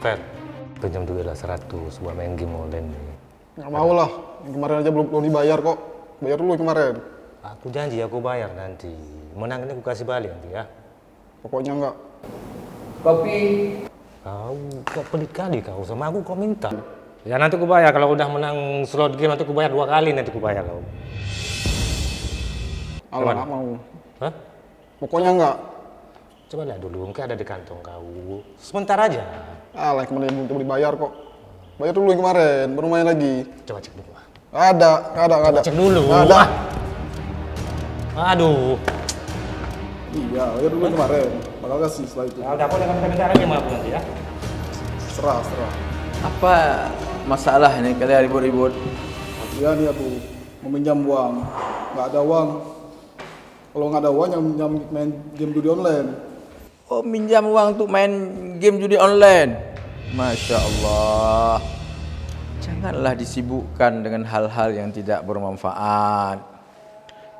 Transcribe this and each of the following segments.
Fer, pinjam duit lah 100 buat main game online nih. Nggak mau lah, yang kemarin aja belum dibayar kok. Bayar dulu yang kemarin. Aku janji aku bayar nanti. Menang ini aku kasih balik nanti ya. Pokoknya enggak. Kopi. Kau kok pelit kali kau sama aku kau minta. Ya nanti aku bayar kalau udah menang slot game nanti aku bayar 2 kali nanti aku bayar kau. Alah, nggak mau. Hah? Pokoknya enggak. Coba lihat dulu, mungkin ada di kantong kau. Sebentar aja. Alah, yang kemarin belum dibayar kok. Bayar dulu yang kemarin, baru main lagi. Coba cek dulu. Nggak ada. Cek dulu. Nggak ada. Aduh. Iya, bayar dulu yang kemarin. Bakal kasih setelah itu. Ya udah aku udah minta lagi sama aku nanti ya. Serah. Apa masalah ini kalian ribut-ribut? Iya nih aku mau minjam uang. Nggak ada uang. Kalau nggak ada uang, yang main game judi online. Oh, minjam uang untuk main game judi online. Masya Allah. Janganlah disibukkan dengan hal-hal yang tidak bermanfaat.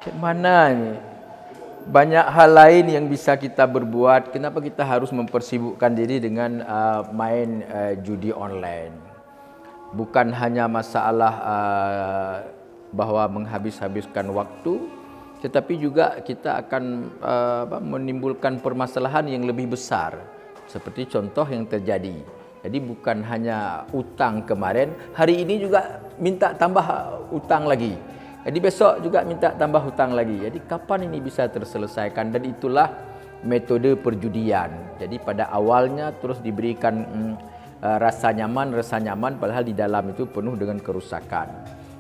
Gimana ini? Banyak hal lain yang bisa kita berbuat. Kenapa kita harus mempersibukkan diri dengan main judi online? Bukan hanya masalah bahwa menghabis-habiskan waktu, tetapi juga kita akan menimbulkan permasalahan yang lebih besar. Seperti contoh yang terjadi. Jadi bukan hanya utang kemarin, hari ini juga minta tambah utang lagi. Jadi besok juga minta tambah hutang lagi. Jadi kapan ini bisa terselesaikan? Dan itulah metode perjudian. Jadi pada awalnya terus diberikan rasa nyaman, padahal di dalam itu penuh dengan kerusakan.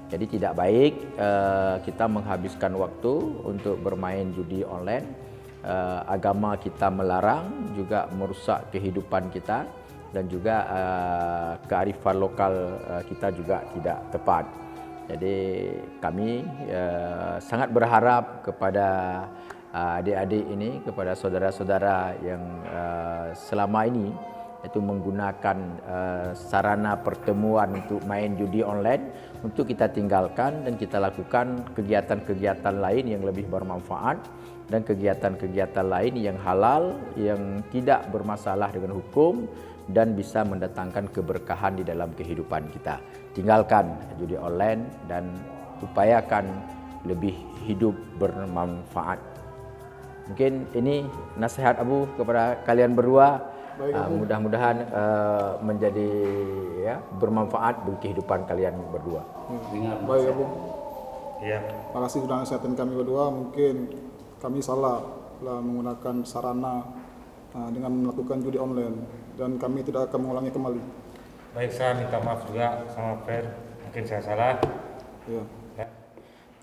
Jadi tidak baik kita menghabiskan waktu untuk bermain judi online. Agama kita melarang, juga merusak kehidupan kita, dan juga kearifan lokal kita juga tidak tepat. Jadi kami sangat berharap kepada adik-adik ini, kepada saudara-saudara yang selama ini itu menggunakan sarana pertemuan untuk main judi online, untuk kita tinggalkan dan kita lakukan kegiatan-kegiatan lain yang lebih bermanfaat dan kegiatan-kegiatan lain yang halal, yang tidak bermasalah dengan hukum dan bisa mendatangkan keberkahan di dalam kehidupan kita. Tinggalkan judi online dan upayakan lebih hidup bermanfaat. Mungkin ini nasihat Abu kepada kalian berdua. Mudah-mudahan menjadi bermanfaat bagi kehidupan kalian berdua. Baik Abu. Iya. Makasih sudah nasihatin kami berdua. Mungkin kami salah menggunakan sarana dengan melakukan judi online, dan kami tidak akan mengulangi kembali. Baik, saya minta maaf juga sama Fer. Mungkin saya salah. Ya.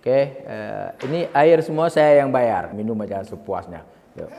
Oke, ini air semua saya yang bayar. Minum aja sepuasnya. Yuk.